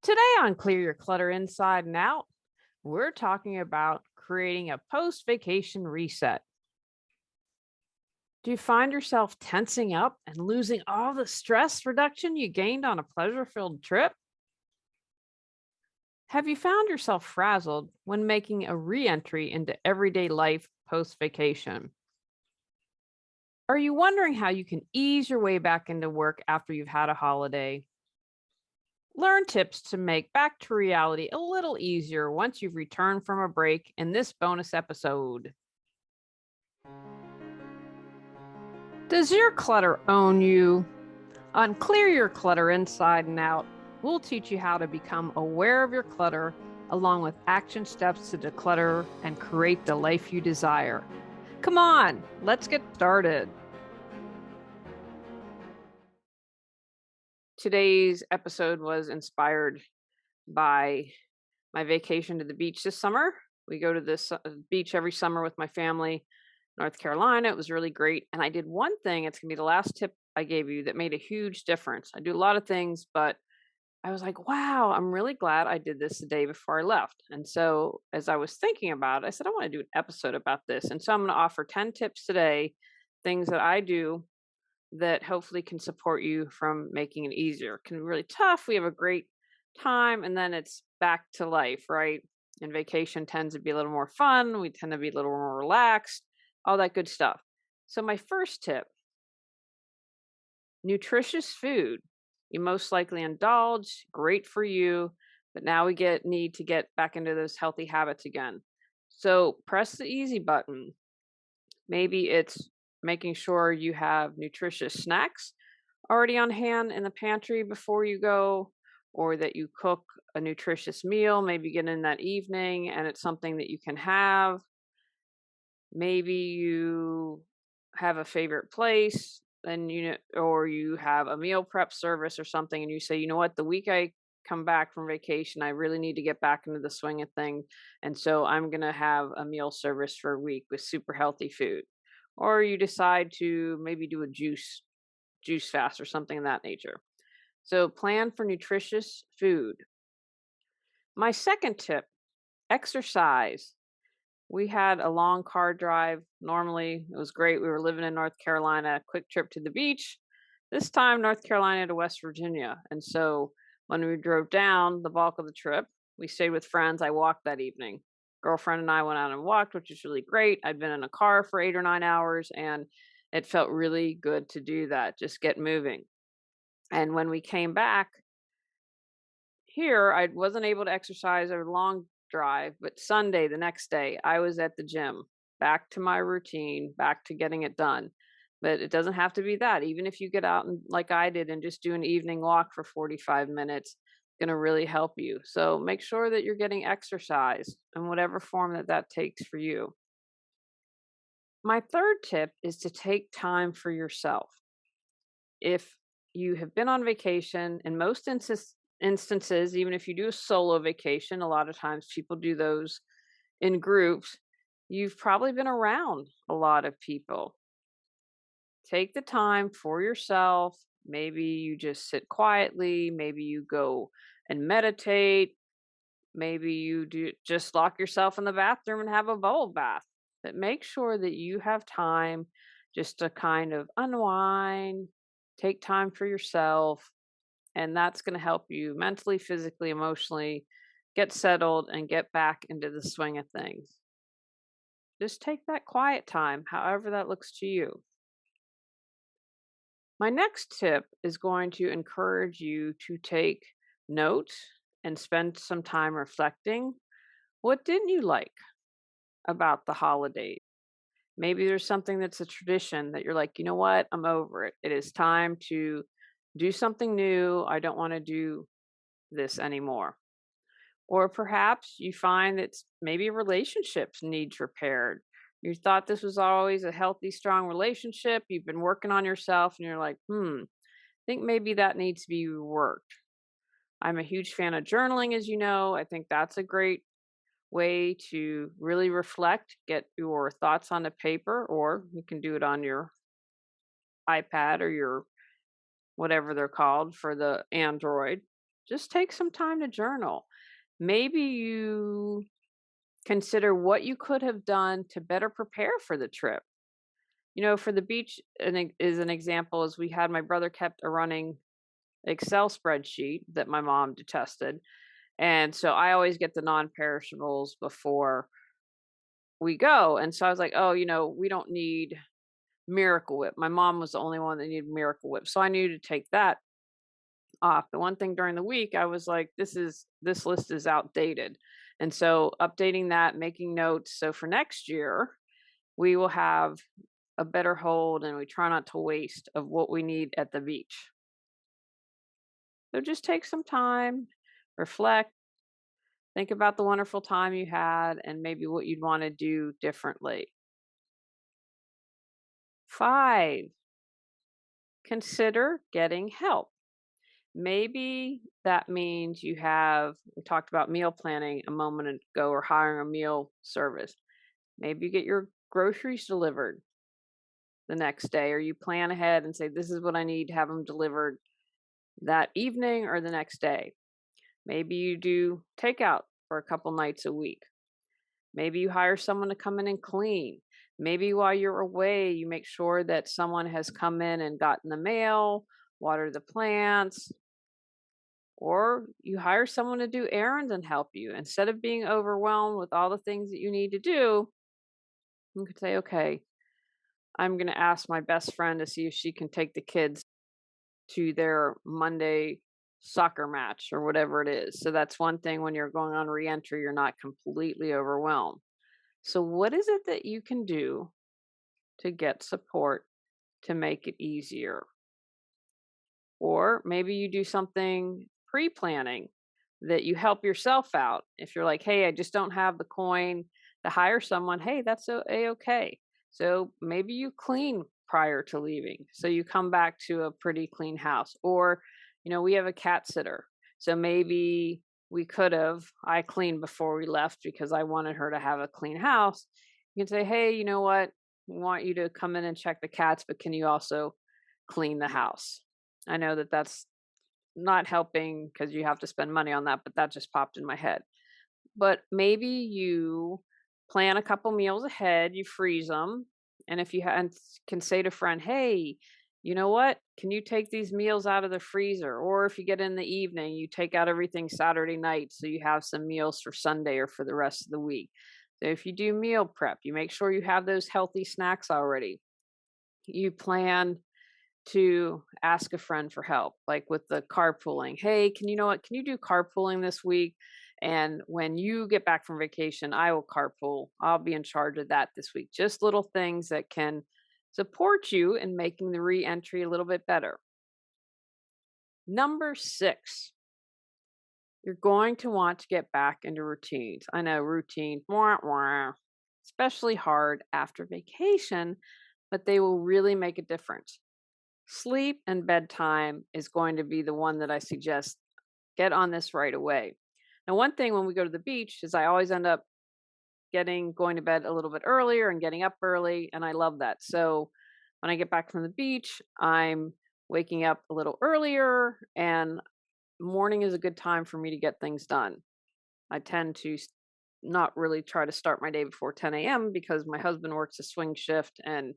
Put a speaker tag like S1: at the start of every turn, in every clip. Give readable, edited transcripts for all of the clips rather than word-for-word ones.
S1: Today on Clear Your Clutter Inside and Out, we're talking about creating a post vacation reset. Do you find yourself tensing up and losing all the stress reduction you gained on a pleasure filled trip? Have you found yourself frazzled when making a re entry into everyday life post vacation? Are you wondering how you can ease your way back into work after you've had a holiday? Learn tips to make back to reality a little easier once you've returned from a break in this bonus episode. Does your clutter own you? On Clear Your Clutter Inside and Out, we'll teach you how to become aware of your clutter along with action steps to declutter and create the life you desire. Come on, let's get started. Today's episode was inspired by my vacation to the beach this summer. We go to this beach every summer with my family, North Carolina. It was really great. And I did one thing, it's going to be the last tip I gave you that made a huge difference. I do a lot of things, but I was like, wow, I'm really glad I did this the day before I left. And so as I was thinking about it, I said, I want to do an episode about this. And so I'm going to offer 10 tips today, things that I do that hopefully can support you from making it easier. It can be really tough. We have a great time and then it's back to life, right? And vacation tends to be a little more fun. We tend to be a little more relaxed, all that good stuff. So, my first tip, nutritious food. You most likely indulge, great for you, but now we need to get back into those healthy habits again. So, press the easy button. Maybe it's making sure you have nutritious snacks already on hand in the pantry before you go, or that you cook a nutritious meal, maybe get in that evening and it's something that you can have. Maybe you have a favorite place and or you have a meal prep service or something and you say, you know what, the week I come back from vacation, I really need to get back into the swing of thing. And so I'm going to have a meal service for a week with super healthy food. Or you decide to maybe do a juice fast or something of that nature. So plan for nutritious food. My second tip, exercise. We had a long car drive. Normally, it was great. We were living in North Carolina, quick trip to the beach. This time, North Carolina to West Virginia. And so when we drove down the bulk of the trip, we stayed with friends. I walked that evening. Girlfriend and I went out and walked, which was really great. I'd been in a car for 8 or 9 hours and it felt really good to do that, just get moving. And when we came back here, I wasn't able to exercise a long drive, but Sunday, the next day, I was at the gym, back to my routine, back to getting it done. But it doesn't have to be that. Even if you get out and like I did and just do an evening walk for 45 minutes, it's going to really help you. So make sure that you're getting exercise in whatever form that takes for you. My third tip is to take time for yourself. If you have been on vacation, in most instances, even if you do a solo vacation, a lot of times people do those in groups, you've probably been around a lot of people. Take the time for yourself. Maybe you just sit quietly. Maybe you go and meditate. Maybe you do just lock yourself in the bathroom and have a bubble bath. But make sure that you have time just to kind of unwind, take time for yourself, and that's going to help you mentally, physically, emotionally get settled and get back into the swing of things. Just take that quiet time, however that looks to you. My next tip is going to encourage you to take note and spend some time reflecting. What didn't you like about the holidays? Maybe there's something that's a tradition that you're like, you know what, I'm over it. It is time to do something new. I don't want to do this anymore. Or perhaps you find that maybe relationships needs repaired. You thought this was always a healthy, strong relationship. You've been working on yourself and you're like, I think maybe that needs to be reworked. I'm a huge fan of journaling, as you know. I think that's a great way to really reflect, get your thoughts on the paper, or you can do it on your iPad or your whatever they're called for the Android. Just take some time to journal. Maybe you consider what you could have done to better prepare for the trip. For the beach, is an example, is we had my brother kept a running Excel spreadsheet that my mom detested. And so I always get the non-perishables before we go. And so I was like, oh, we don't need Miracle Whip. My mom was the only one that needed Miracle Whip. So I knew to take that off. The one thing during the week, I was like, this list is outdated. And so updating that, making notes. So for next year, we will have a better hold and we try not to waste of what we need at the beach. So just take some time, reflect, think about the wonderful time you had and maybe what you'd want to do differently. 5, consider getting help. Maybe that means we talked about meal planning a moment ago or hiring a meal service. Maybe you get your groceries delivered the next day, or you plan ahead and say, this is what I need to have them delivered that evening or the next day. Maybe you do takeout for a couple nights a week. Maybe you hire someone to come in and clean. Maybe while you're away, you make sure that someone has come in and gotten the mail, water the plants, or you hire someone to do errands and help you. Instead of being overwhelmed with all the things that you need to do, you could say, okay, I'm going to ask my best friend to see if she can take the kids to their Monday soccer match or whatever it is. So that's one thing when you're going on reentry, you're not completely overwhelmed. So, what is it that you can do to get support to make it easier? Or maybe you do something pre planning that you help yourself out. If you're like, hey, I just don't have the coin to hire someone, hey, that's okay. So maybe you clean prior to leaving. So you come back to a pretty clean house. Or, we have a cat sitter. So maybe I cleaned before we left because I wanted her to have a clean house. You can say, hey, you know what? We want you to come in and check the cats, but can you also clean the house? I know that that's not helping because you have to spend money on that, but that just popped in my head. But maybe you plan a couple meals ahead, you freeze them, and if you can say to a friend, "Hey, you know what? Can you take these meals out of the freezer?" Or if you get in the evening, you take out everything Saturday night so you have some meals for Sunday or for the rest of the week. So if you do meal prep, you make sure you have those healthy snacks already. You plan to ask a friend for help, like with the carpooling. Hey, Can you do carpooling this week? And when you get back from vacation, I will carpool. I'll be in charge of that this week. Just little things that can support you in making the re entry a little bit better. Number 6, you're going to want to get back into routines. I know routine, wah, wah, especially hard after vacation, but they will really make a difference. Sleep and bedtime is going to be the one that I suggest get on this right away. Now, one thing when we go to the beach is I always end up going to bed a little bit earlier and getting up early, and I love that. So when I get back from the beach, I'm waking up a little earlier, and morning is a good time for me to get things done. I tend to not really try to start my day before 10 a.m. because my husband works a swing shift and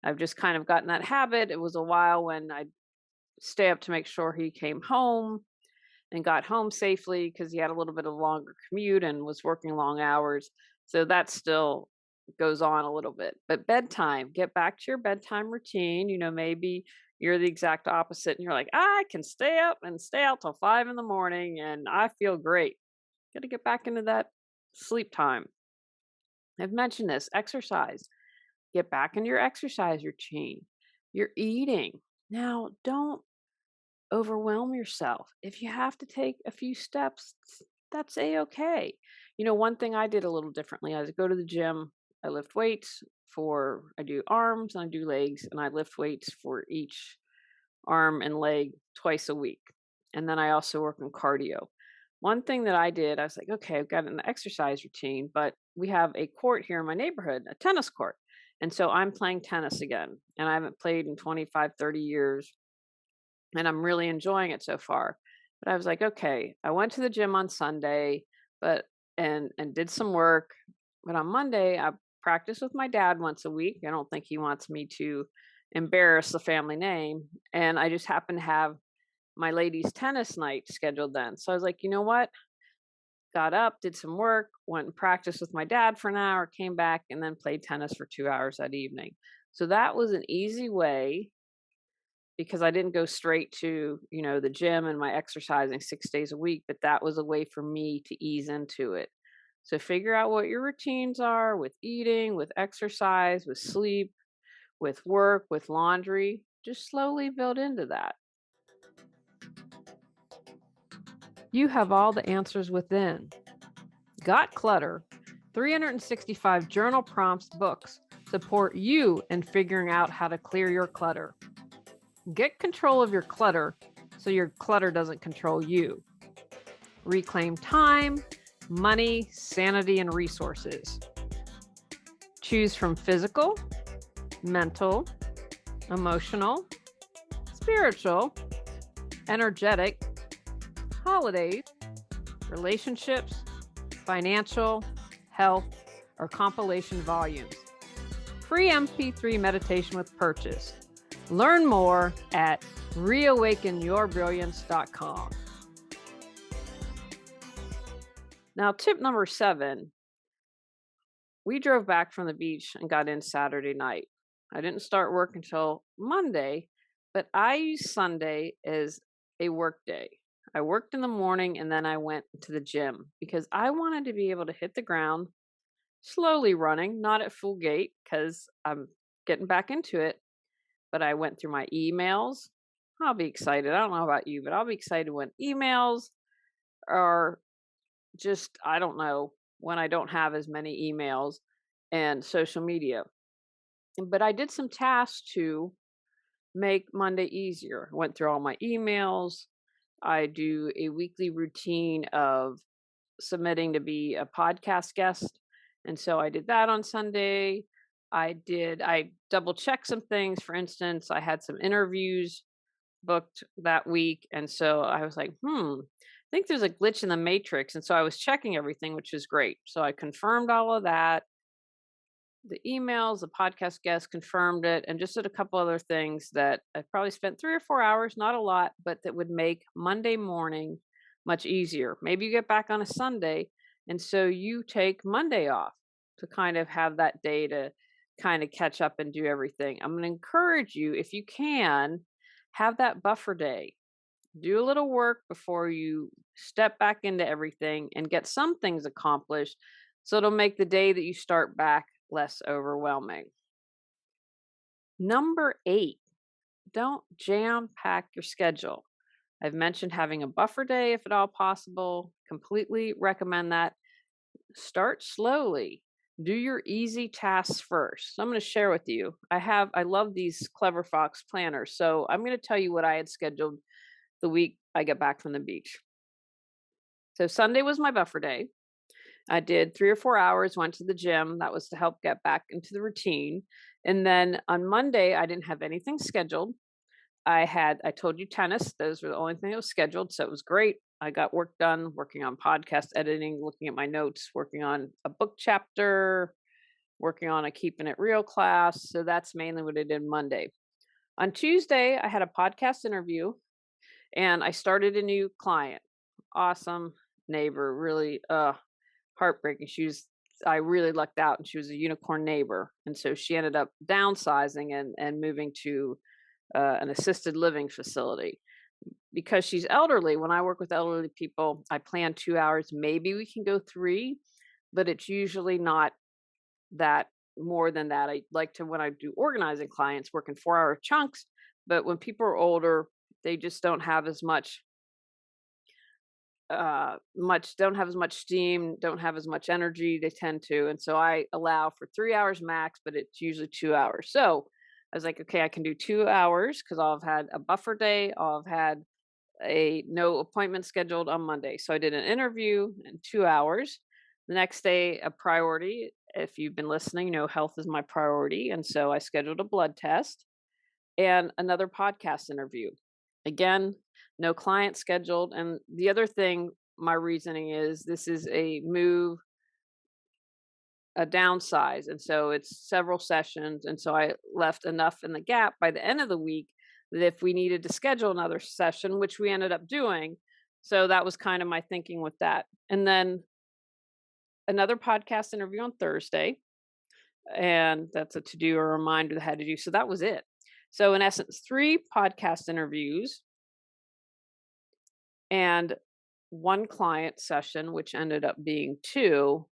S1: I've just kind of gotten that habit. It was a while when I'd stay up to make sure he came home and got home safely because he had a little bit of longer commute and was working long hours. So that still goes on a little bit. But bedtime, get back to your bedtime routine. Maybe you're the exact opposite and you're like, I can stay up and stay out till 5 in the morning and I feel great. Got to get back into that sleep time. I've mentioned this exercise. Get back into your exercise routine. You're eating. Now, don't overwhelm yourself. If you have to take a few steps, that's a-okay. One thing I did a little differently, I go to the gym, I lift weights I do arms and I do legs, and I lift weights for each arm and leg twice a week. And then I also work on cardio. One thing that I did, I was like, okay, I've got an exercise routine, but we have a court here in my neighborhood, a tennis court. And so I'm playing tennis again, and I haven't played in 25, 30 years, and I'm really enjoying it so far. But I was like, okay, I went to the gym on Sunday, but and did some work. But on Monday, I practice with my dad once a week. I don't think he wants me to embarrass the family name. And I just happened to have my ladies' tennis night scheduled then. So I was like, you know what? Got up, did some work, went and practiced with my dad for an hour, came back, and then played tennis for 2 hours that evening. So that was an easy way because I didn't go straight to, the gym and my exercising 6 days a week, but that was a way for me to ease into it. So figure out what your routines are with eating, with exercise, with sleep, with work, with laundry. Just slowly build into that. You have all the answers within. Got Clutter, 365 journal prompts books support you in figuring out how to clear your clutter. Get control of your clutter so your clutter doesn't control you. Reclaim time, money, sanity, and resources. Choose from physical, mental, emotional, spiritual, energetic, holidays, relationships, financial, health, or compilation volumes. Free MP3 meditation with purchase. Learn more at reawakenyourbrilliance.com. Now, tip number 7, we drove back from the beach and got in Saturday night. I didn't start work until Monday, but I used Sunday as a work day. I worked in the morning and then I went to the gym because I wanted to be able to hit the ground slowly running, not at full gait because I'm getting back into it. But I went through my emails. I'll be excited. I don't know about you, but I'll be excited when emails are just, I don't know, when I don't have as many emails and social media. But I did some tasks to make Monday easier. Went through all my emails. I do a weekly routine of submitting to be a podcast guest. And so I did that on Sunday. I double checked some things. For instance, I had some interviews booked that week. And so I was like, I think there's a glitch in the matrix. And so I was checking everything, which is great. So I confirmed all of that. The emails, the podcast guest confirmed it, and just did a couple other things that I probably spent 3 or 4 hours, not a lot, but that would make Monday morning much easier. Maybe you get back on a Sunday, and so you take Monday off to kind of have that day to kind of catch up and do everything. I'm going to encourage you, if you can, have that buffer day. Do a little work before you step back into everything and get some things accomplished. So it'll make the day that you start back less overwhelming. Number 8, don't jam pack your schedule. I've mentioned having a buffer day if at all possible. Completely recommend that. Start slowly. Do your easy tasks first. So I'm going to share with you. I love these Clever Fox planners. So I'm going to tell you what I had scheduled the week I get back from the beach. So Sunday was my buffer day. I did 3 or 4 hours, went to the gym. That was to help get back into the routine. And then on Monday, I didn't have anything scheduled. I told you tennis. Those were the only thing that was scheduled. So it was great. I got work done, working on podcast editing, looking at my notes, working on a book chapter, working on a Keeping It Real class. So that's mainly what I did Monday. On Tuesday, I had a podcast interview and I started a new client. Awesome neighbor, really heartbreaking. I really lucked out and she was a unicorn neighbor. And so she ended up downsizing and moving to an assisted living facility. Because she's elderly, when I work with elderly people, I plan 2 hours. Maybe we can go 3, but it's usually not that more than that. I like to, when I do organizing clients, work in 4-hour chunks. But when people are older, they just don't have as much don't have as much steam, don't have as much energy, they tend to. And so I allow for 3 hours max, but it's usually 2 hours. So I was like, okay, I can do 2 hours because I'll have had a buffer day. I'll have had a no appointment scheduled on Monday. So I did an interview in 2 hours. The next day, a priority. If you've been listening, health is my priority. And so I scheduled a blood test and another podcast interview. Again, no client scheduled. And the other thing, my reasoning is this is a move, a downsize. And so it's several sessions. And so I left enough in the gap by the end of the week that if we needed to schedule another session, which we ended up doing. So that was kind of my thinking with that. And then another podcast interview on Thursday. And that's a to do or reminder that I had to do. So that was it. So in essence, three podcast interviews and one client session, which ended up being two,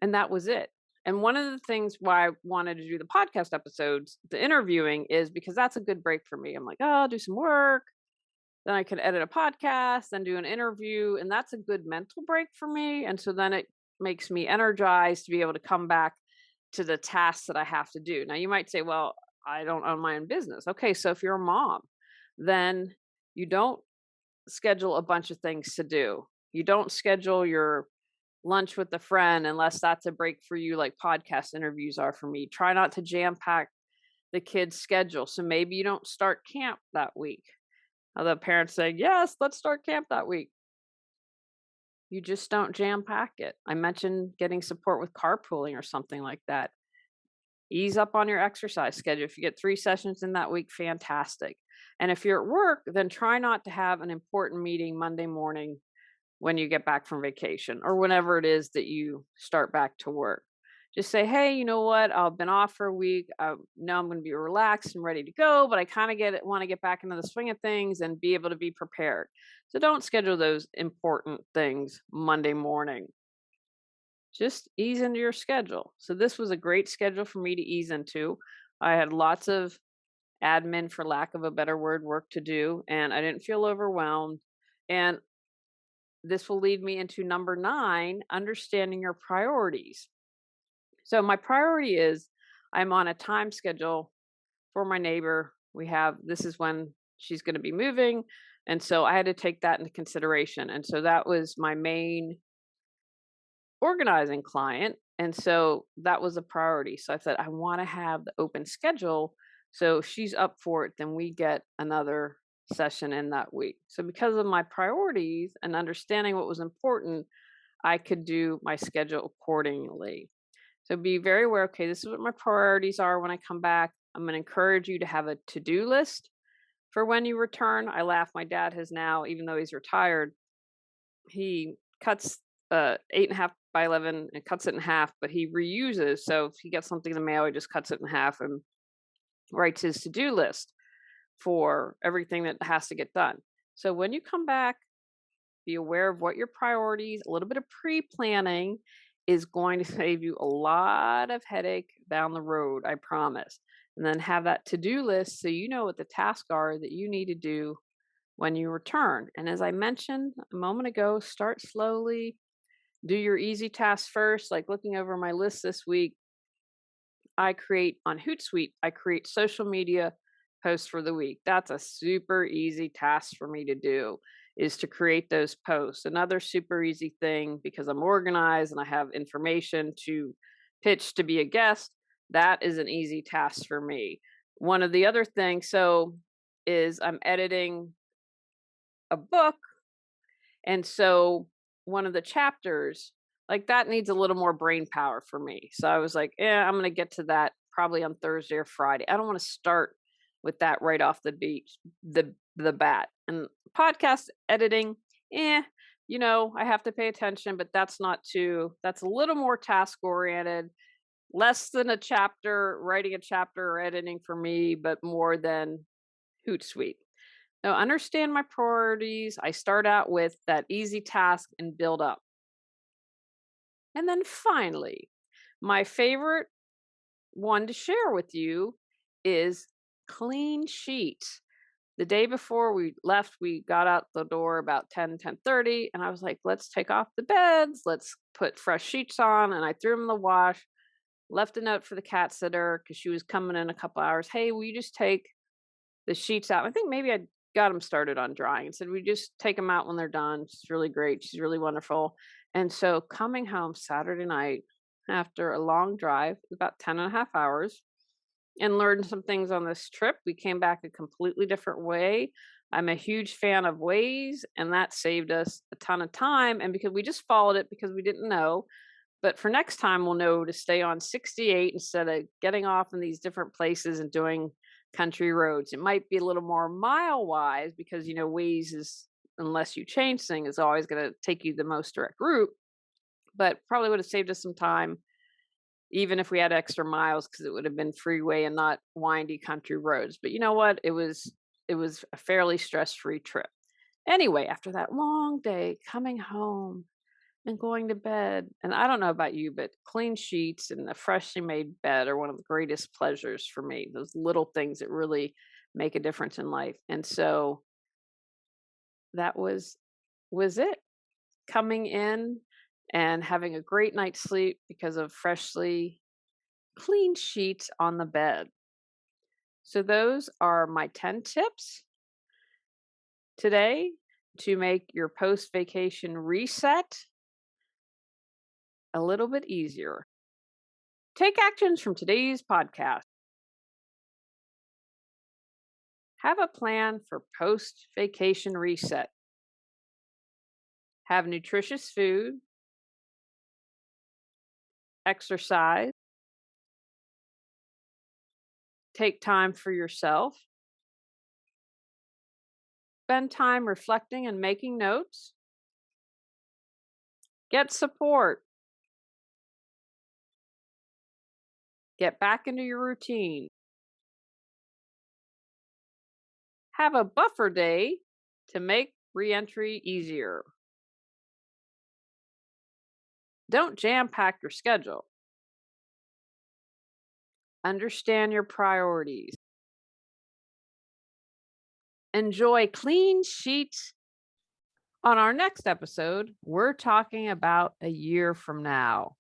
S1: and that was it. And one of the things why I wanted to do the podcast episodes, the interviewing, is because that's a good break for me. I'm like, oh, I'll do some work, then I can edit a podcast, then do an interview, and that's a good mental break for me. And so then it makes me energized to be able to come back to the tasks that I have to do. Now, you might say, well, I don't own my own business. Okay, so if you're a mom, then you don't schedule a bunch of things to do. You don't schedule your lunch with a friend unless that's a break for you, like podcast interviews are for me. Try not to jam pack the kids' schedule. So maybe you don't start camp that week. Although parents say, yes, let's start camp that week. You just don't jam pack it. I mentioned getting support with carpooling or something like that. Ease up on your exercise schedule. If you get 3 sessions in that week, fantastic. And if you're at work, then try not to have an important meeting Monday morning when you get back from vacation or whenever it is that you start back to work. Just say, hey, you know what? I've been off for a week. Now I'm going to be relaxed and ready to go, but I kind of want to get back into the swing of things and be able to be prepared. So don't schedule those important things Monday morning. Just ease into your schedule. So this was a great schedule for me to ease into. I had lots of admin, for lack of a better word, work to do, and I didn't feel overwhelmed. And this will lead me into number 9, understanding your priorities. So my priority is I'm on a time schedule for my neighbor. This is when she's going to be moving. And so I had to take that into consideration. And so that was my main organizing client. And so that was a priority. So I said, I want to have the open schedule. So if she's up for it, then we get another session in that week. So because of my priorities and understanding what was important, I could do my schedule accordingly. So be very aware, okay, this is what my priorities are when I come back. I'm going to encourage you to have a to-do list for when you return. I laugh. My dad has now, even though he's retired, he cuts 8.5 by 11 and cuts it in half, but he reuses. So if he gets something in the mail, he just cuts it in half and writes his to-do list for everything that has to get done. So when you come back, be aware of what your priorities, a little bit of pre-planning is going to save you a lot of headache down the road, I promise. And then have that to-do list so you know what the tasks are that you need to do when you return. And as I mentioned a moment ago, start slowly. Do your easy tasks first, like looking over my list this week. I create on Hootsuite, I create social media posts for the week. That's a super easy task for me to do, is to create those posts. Another super easy thing, because I'm organized and I have information to pitch to be a guest, that is an easy task for me. One of the other things, is I'm editing a book. And so one of the chapters, like that needs a little more brain power for me. So I was like, yeah, I'm going to get to that probably on Thursday or Friday. I don't want to start with that right off the bat. And podcast editing, I have to pay attention, but that's a little more task oriented, less than a chapter, writing a chapter or editing for me, but more than Hootsuite. Now, understand my priorities. I start out with that easy task and build up. And then finally, my favorite one to share with you is clean sheets. The day before we left, we got out the door about 10:30, and I was like, let's take off the beds. Let's put fresh sheets on. And I threw them in the wash, left a note for the cat sitter because she was coming in a couple hours. Hey, will you just take the sheets out? I think maybe I got them started on drying and said, we just take them out when they're done. She's really great. She's really wonderful. And so coming home Saturday night after a long drive, about 10.5 hours, and learned some things on this trip. We came back a completely different way. I'm a huge fan of Waze, and that saved us a ton of time. And because we just followed it because we didn't know, but for next time, we'll know to stay on 68 instead of getting off in these different places and doing country roads. It might be a little more mile wise because, Waze is, unless you change things, is always going to take you the most direct route, but probably would have saved us some time, even if we had extra miles, because it would have been freeway and not windy country roads. But you know what? It was a fairly stress-free trip. Anyway, after that long day, coming home and going to bed, and I don't know about you, but clean sheets and a freshly made bed are one of the greatest pleasures for me. Those little things that really make a difference in life. And so that was it. Coming in and having a great night's sleep because of freshly clean sheets on the bed. So those are my 10 tips today to make your post-vacation reset a little bit easier. Take actions from today's podcast. Have a plan for post-vacation reset. Have nutritious food, exercise, take time for yourself, spend time reflecting and making notes, get support, get back into your routine, have a buffer day to make reentry easier. Don't jam pack your schedule. Understand your priorities. Enjoy clean sheets. On our next episode, we're talking about a year from now.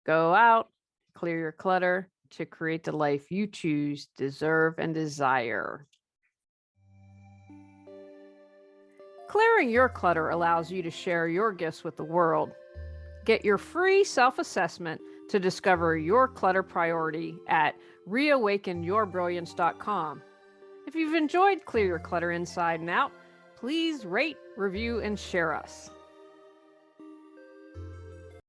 S1: Go out, clear your clutter to create the life you choose, deserve, and desire. Clearing your clutter allows you to share your gifts with the world. Get your free self-assessment to discover your clutter priority at reawakenyourbrilliance.com. If you've enjoyed Clear Your Clutter Inside and Out, please rate, review, and share us.